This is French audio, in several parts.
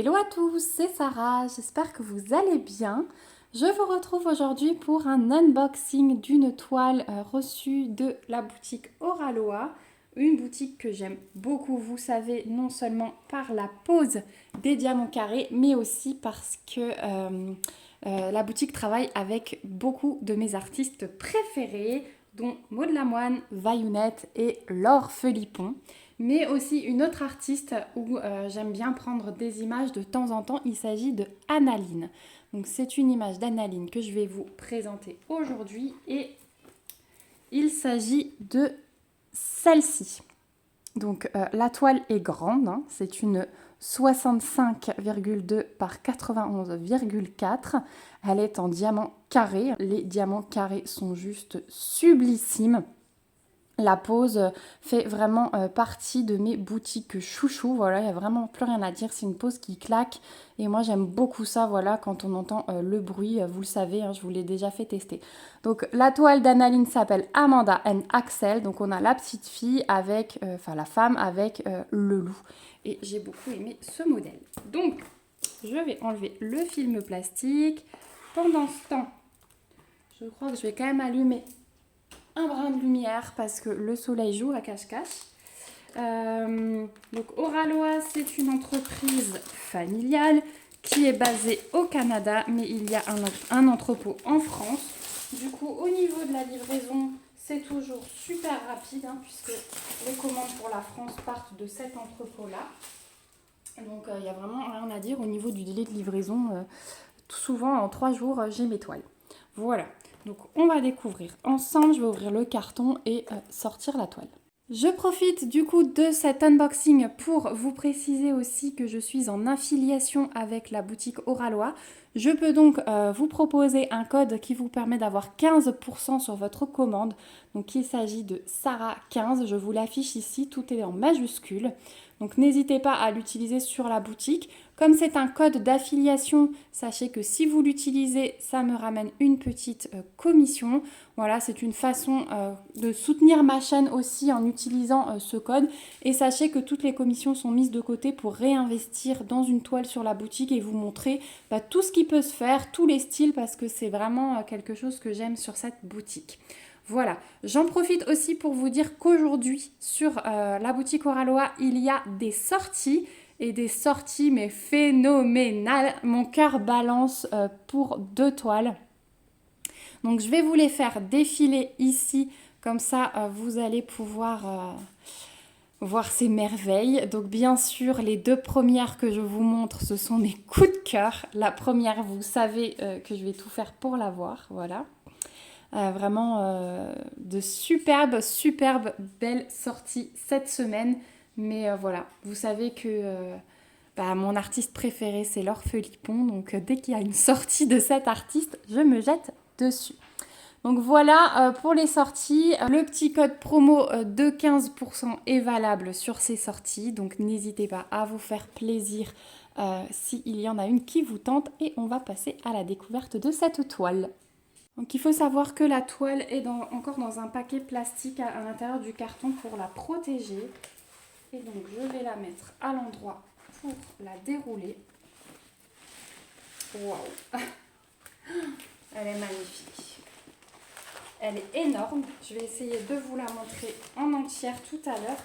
Hello à tous, c'est Sarah, j'espère que vous allez bien. Je vous retrouve aujourd'hui pour un unboxing d'une toile reçue de la boutique Oraloa, une boutique que j'aime beaucoup, vous savez, non seulement par la pose des diamants carrés, mais aussi parce que la boutique travaille avec beaucoup de mes artistes préférés, dont Maud Lamoine, Vayounette et Laure Felipon. Mais aussi une autre artiste où j'aime bien prendre des images de temps en temps, il s'agit de Annaline. Donc c'est une image d'Annaline que je vais vous présenter aujourd'hui et il s'agit de celle-ci. Donc la toile est grande, hein, c'est une 65,2 par 91,4. Elle est en diamant carré. Les diamants carrés sont juste sublissimes. La pose fait vraiment partie de mes boutiques chouchou. Voilà, il n'y a vraiment plus rien à dire. C'est une pose qui claque. Et moi, j'aime beaucoup ça, voilà, quand on entend le bruit. Vous le savez, hein, je vous l'ai déjà fait tester. Donc, la toile d'Annaline s'appelle Amanda and Axel. Donc, on a la petite fille avec, la femme avec le loup. Et j'ai beaucoup aimé ce modèle. Donc, je vais enlever le film plastique. Pendant ce temps, je crois que je vais quand même allumer un brin de lumière parce que le soleil joue à cache-cache. Donc Oraloa, c'est une entreprise familiale qui est basée au Canada, mais il y a un entrepôt en France. Du coup, au niveau de la livraison, c'est toujours super rapide, hein, puisque les commandes pour la France partent de cet entrepôt-là. Donc il n'y a vraiment rien à dire au niveau du délai de livraison. Souvent, en 3 jours, j'ai mes toiles. Voilà. Donc on va découvrir ensemble, je vais ouvrir le carton et sortir la toile. Je profite du coup de cet unboxing pour vous préciser aussi que je suis en affiliation avec la boutique Oraloa. Je peux donc vous proposer un code qui vous permet d'avoir 15% sur votre commande. Donc il s'agit de Sarah15, je vous l'affiche ici, tout est en majuscule. Donc n'hésitez pas à l'utiliser sur la boutique. Comme c'est un code d'affiliation, sachez que si vous l'utilisez, ça me ramène une petite commission. Voilà, c'est une façon de soutenir ma chaîne aussi en utilisant ce code. Et sachez que toutes les commissions sont mises de côté pour réinvestir dans une toile sur la boutique et vous montrer tout ce qui peut se faire, tous les styles, parce que c'est vraiment quelque chose que j'aime sur cette boutique. Voilà, j'en profite aussi pour vous dire qu'aujourd'hui, sur la boutique Oraloa, il y a des sorties, et des sorties mais phénoménales. Mon cœur balance pour 2 toiles. Donc je vais vous les faire défiler ici, comme ça vous allez pouvoir voir ces merveilles. Donc bien sûr, les 2 premières que je vous montre, ce sont mes coups de cœur. La première, vous savez que je vais tout faire pour la voir, voilà. Vraiment de superbes belles sorties cette semaine. Mais voilà, vous savez que mon artiste préféré, c'est Laure Felipon. Donc dès qu'il y a une sortie de cet artiste, je me jette dessus. Donc voilà pour les sorties. Le petit code promo de 15% est valable sur ces sorties. Donc n'hésitez pas à vous faire plaisir s'il y en a une qui vous tente. Et on va passer à la découverte de cette toile. Donc il faut savoir que la toile est encore dans un paquet plastique à l'intérieur du carton pour la protéger. Et donc je vais la mettre à l'endroit pour la dérouler. Waouh! Elle est magnifique. Elle est énorme. Je vais essayer de vous la montrer en entière tout à l'heure.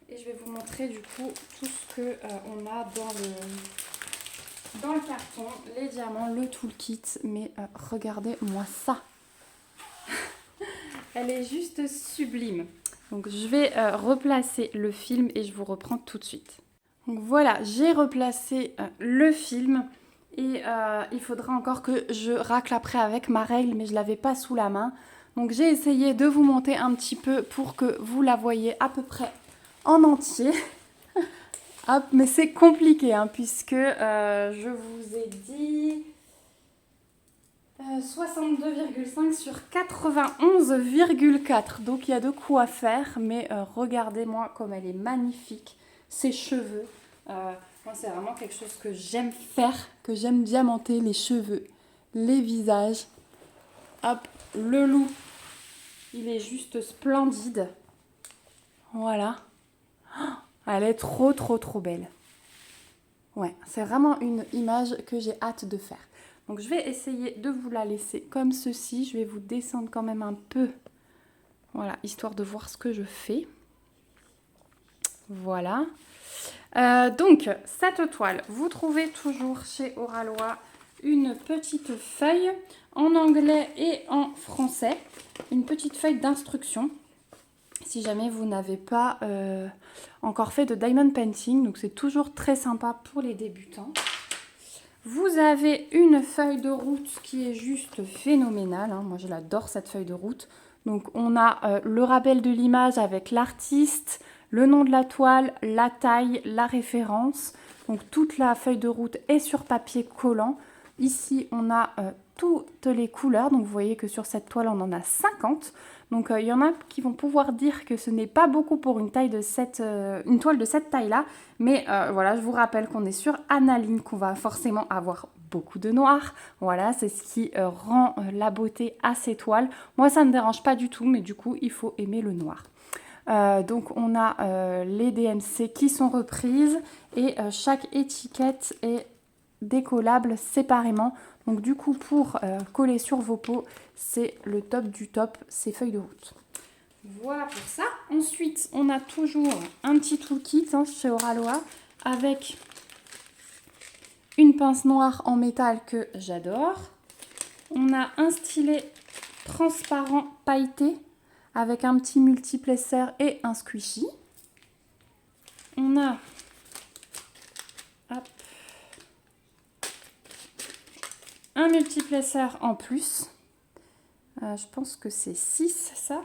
Et je vais vous montrer du coup tout ce qu'on a dans le carton, les diamants, le toolkit. Mais regardez-moi ça. Elle est juste sublime. Donc je vais replacer le film et je vous reprends tout de suite. Donc voilà, j'ai replacé le film et il faudra encore que je racle après avec ma règle, mais je ne l'avais pas sous la main. Donc j'ai essayé de vous monter un petit peu pour que vous la voyez à peu près en entier. Hop, mais c'est compliqué hein, puisque je vous ai dit 62,5 sur 91,4. Donc il y a de quoi faire, mais regardez-moi comme elle est magnifique. Ses cheveux. Moi, c'est vraiment quelque chose que j'aime faire, que j'aime diamanter, les cheveux, les visages. Hop, le loup. Il est juste splendide. Voilà. Elle est trop belle. Ouais, c'est vraiment une image que j'ai hâte de faire. Donc je vais essayer de vous la laisser comme ceci. Je vais vous descendre quand même un peu. Voilà, histoire de voir ce que je fais. Voilà. Donc, cette toile, vous trouvez toujours chez Oralois une petite feuille en anglais et en français. Une petite feuille d'instruction. Si jamais vous n'avez pas encore fait de diamond painting. Donc, c'est toujours très sympa pour les débutants. Vous avez une feuille de route qui est juste phénoménale. Hein. Moi, je l'adore, cette feuille de route. Donc, on a le rappel de l'image avec l'artiste, le nom de la toile, la taille, la référence. Donc, toute la feuille de route est sur papier collant. Ici, on a toutes les couleurs. Donc, vous voyez que sur cette toile, on en a 50. Donc, il y en a qui vont pouvoir dire que ce n'est pas beaucoup pour une toile de cette taille-là. Mais voilà, je vous rappelle qu'on est sur analine, qu'on va forcément avoir beaucoup de noir. Voilà, c'est ce qui rend la beauté à ces toiles. Moi, ça ne me dérange pas du tout, mais du coup, il faut aimer le noir. Donc, on a les DMC qui sont reprises et chaque étiquette est décollable séparément. Donc, du coup, pour coller sur vos pots, c'est le top du top, ces feuilles de route. Voilà pour ça. Ensuite, on a toujours un petit toolkit chez Oralois avec une pince noire en métal que j'adore. On a un stylet transparent pailleté avec un petit multiplesseur et un squishy. On a un multiplesseur en plus. Je pense que c'est 6 ça.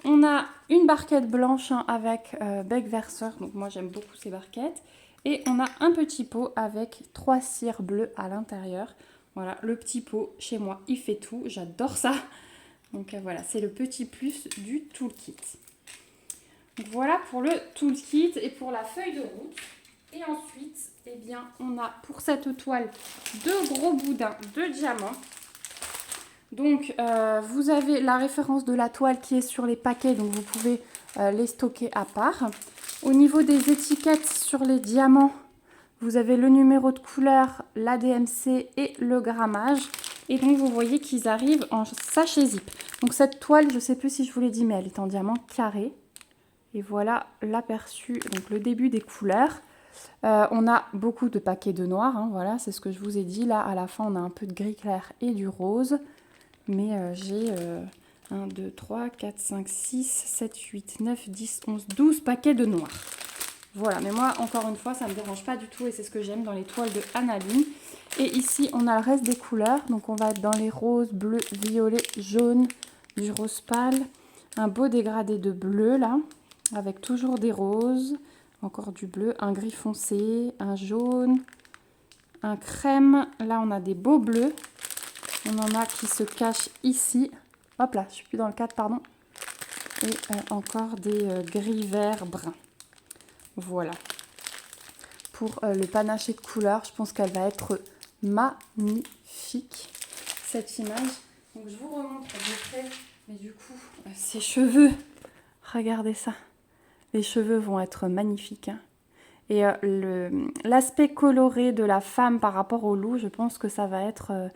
On a une barquette blanche avec bec verseur, donc moi j'aime beaucoup ces barquettes. Et on a un petit pot avec 3 cires bleues à l'intérieur. Voilà, le petit pot chez moi, il fait tout, j'adore ça. Donc voilà, c'est le petit plus du toolkit. Donc voilà pour le toolkit et pour la feuille de route. Et ensuite, eh bien, on a pour cette toile 2 gros boudins de diamants. Donc, vous avez la référence de la toile qui est sur les paquets, donc vous pouvez les stocker à part. Au niveau des étiquettes sur les diamants, vous avez le numéro de couleur, la DMC et le grammage. Et donc, vous voyez qu'ils arrivent en sachet zip. Donc, cette toile, je ne sais plus si je vous l'ai dit, mais elle est en diamant carré. Et voilà l'aperçu, donc le début des couleurs. On a beaucoup de paquets de noir, hein, voilà, c'est ce que je vous ai dit. Là, à la fin, on a un peu de gris clair et du rose. Mais j'ai 1, 2, 3, 4, 5, 6, 7, 8, 9, 10, 11, 12 paquets de noir. Voilà, mais moi, encore une fois, ça ne me dérange pas du tout et c'est ce que j'aime dans les toiles de analine. Et ici, on a le reste des couleurs. Donc, on va être dans les roses, bleus, violets, jaunes, du rose pâle. Un beau dégradé de bleu, là, avec toujours des roses, encore du bleu, un gris foncé, un jaune, un crème. Là, on a des beaux bleus. On en a qui se cachent ici. Hop là, je suis plus dans le cadre, pardon. Et encore des gris vert brun. Voilà. Pour le panaché de couleurs, je pense qu'elle va être magnifique, cette image. Donc je vous remontre de près. Mais du coup, ses cheveux, regardez ça. Les cheveux vont être magnifiques. Hein. Et l'aspect coloré de la femme par rapport au loup, je pense que ça va être...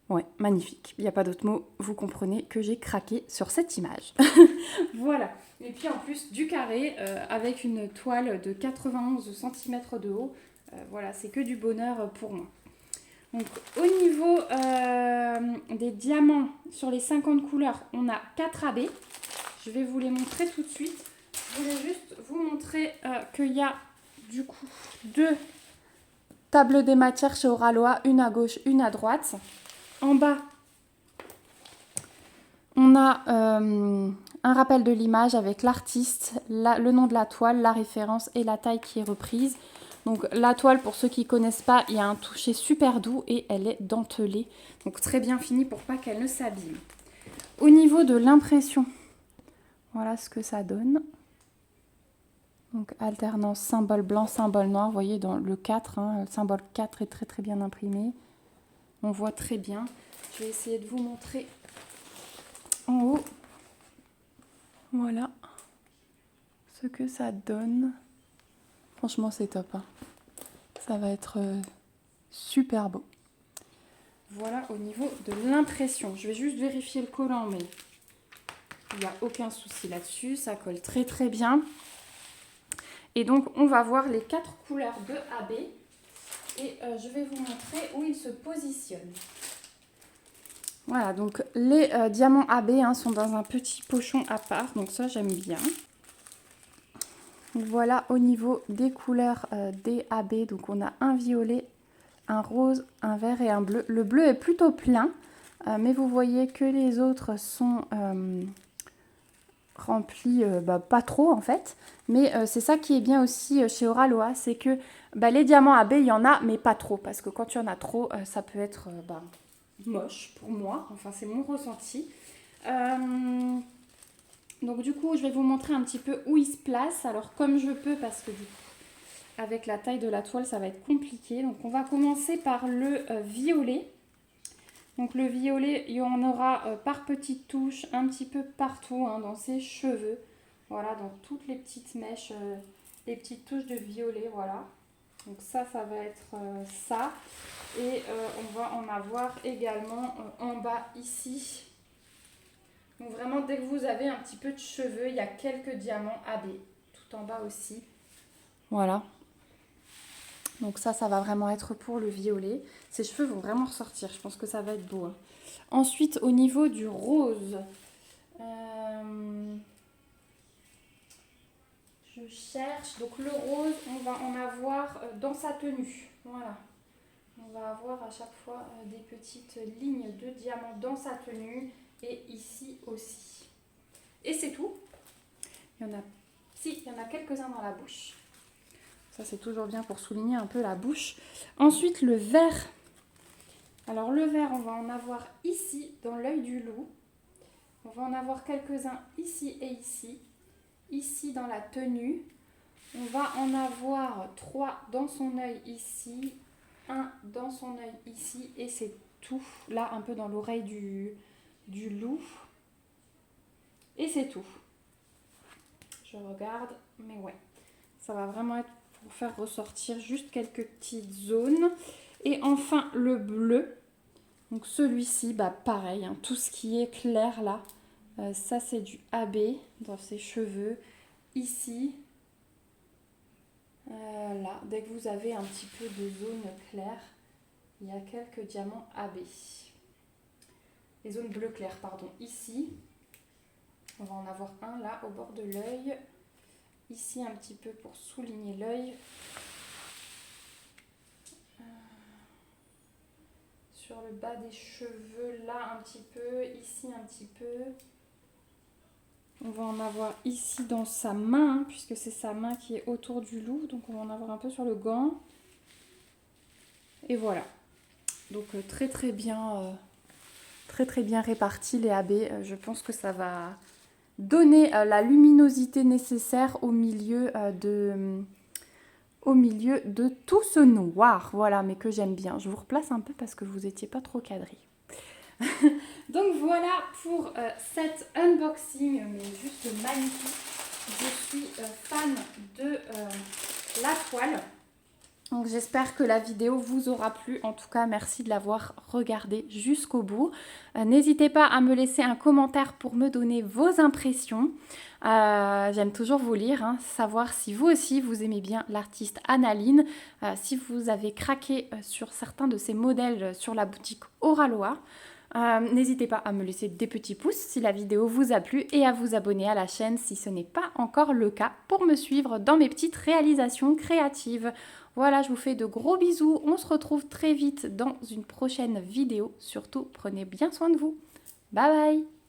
ouais, magnifique. Il n'y a pas d'autre mot. Vous comprenez que j'ai craqué sur cette image. Voilà. Et puis en plus du carré avec une toile de 91 cm de haut. Voilà, c'est que du bonheur pour moi. Donc au niveau des diamants sur les 50 couleurs, on a 4 AB. Je vais vous les montrer tout de suite. Je voulais juste vous montrer qu'il y a du coup 2 tables des matières chez Oralois, une à gauche, une à droite. En bas, on a un rappel de l'image avec l'artiste, le nom de la toile, la référence et la taille qui est reprise. Donc la toile, pour ceux qui ne connaissent pas, il y a un toucher super doux et elle est dentelée. Donc très bien finie pour pas qu'elle ne s'abîme. Au niveau de l'impression, voilà ce que ça donne. Donc alternance symbole blanc, symbole noir. Vous voyez dans le 4, hein, le symbole 4 est très très bien imprimé. On voit très bien. Je vais essayer de vous montrer en haut. Voilà ce que ça donne. Franchement, c'est top. Hein. ça va être super beau. Voilà au niveau de l'impression. Je vais juste vérifier le collant, mais il n'y a aucun souci là-dessus. Ça colle très très bien. Et donc, on va voir les 4 couleurs de AB. Et je vais vous montrer où ils se positionnent. Voilà, donc les diamants AB sont dans un petit pochon à part. Donc ça, j'aime bien. Voilà au niveau des couleurs des AB. Donc on a un violet, un rose, un vert et un bleu. Le bleu est plutôt plein, mais vous voyez que les autres sont remplis, pas trop en fait. Mais c'est ça qui est bien aussi chez Oraloa, c'est que les diamants AB, il y en a, mais pas trop. Parce que quand il y en a trop, ça peut être moche pour moi. Enfin, c'est mon ressenti. Donc du coup, je vais vous montrer un petit peu où il se place. Alors comme je peux, parce que du coup, avec la taille de la toile, ça va être compliqué. Donc on va commencer par le violet. Donc le violet, il y en aura par petites touches, un petit peu partout dans ses cheveux. Voilà, dans toutes les petites mèches, les petites touches de violet, voilà. Donc ça va être ça. Et on va en avoir également en bas ici. Donc vraiment, dès que vous avez un petit peu de cheveux, il y a quelques diamants AB. Tout en bas aussi. Voilà. Donc ça va vraiment être pour le violet. Ces cheveux vont vraiment ressortir. Je pense que ça va être beau. Ensuite, au niveau du rose. Je cherche. Donc le rose, on va en avoir dans sa tenue. Voilà. On va avoir à chaque fois des petites lignes de diamants dans sa tenue. Et ici aussi. Et c'est tout. Il y en a quelques-uns dans la bouche. Ça, c'est toujours bien pour souligner un peu la bouche. Ensuite, le vert. Alors, le vert, on va en avoir ici, dans l'œil du loup. On va en avoir quelques-uns ici et ici. Ici, dans la tenue. On va en avoir 3 dans son œil ici. 1 dans son œil ici. Et c'est tout. Là, un peu dans l'oreille du loup. Et c'est tout. Je regarde, mais ouais. Ça va vraiment être pour faire ressortir juste quelques petites zones. Et enfin, le bleu. Donc celui-ci, pareil, tout ce qui est clair là. Ça, c'est du AB dans ses cheveux. Ici. Là, dès que vous avez un petit peu de zone claire, il y a quelques diamants AB. Les zones bleu clair, pardon. Ici. On va en avoir un là, au bord de l'œil. Ici, un petit peu pour souligner l'œil. Sur le bas des cheveux, là, un petit peu. Ici, un petit peu. On va en avoir ici dans sa main, puisque c'est sa main qui est autour du loup. Donc, on va en avoir un peu sur le gant. Et voilà. Donc, très, très bien répartis les AB. Je pense que ça va donner la luminosité nécessaire au milieu de tout ce noir, voilà, mais que j'aime bien. Je vous replace un peu parce que vous n'étiez pas trop cadré. Donc voilà pour cet unboxing, mais juste magnifique. Je suis fan de la toile. Donc j'espère que la vidéo vous aura plu. En tout cas, merci de l'avoir regardée jusqu'au bout. N'hésitez pas à me laisser un commentaire pour me donner vos impressions. J'aime toujours vous lire, savoir si vous aussi vous aimez bien l'artiste Analine, si vous avez craqué sur certains de ces modèles sur la boutique Oraloa. N'hésitez pas à me laisser des petits pouces si la vidéo vous a plu et à vous abonner à la chaîne si ce n'est pas encore le cas pour me suivre dans mes petites réalisations créatives. Voilà, je vous fais de gros bisous. On se retrouve très vite dans une prochaine vidéo. Surtout, prenez bien soin de vous. Bye bye!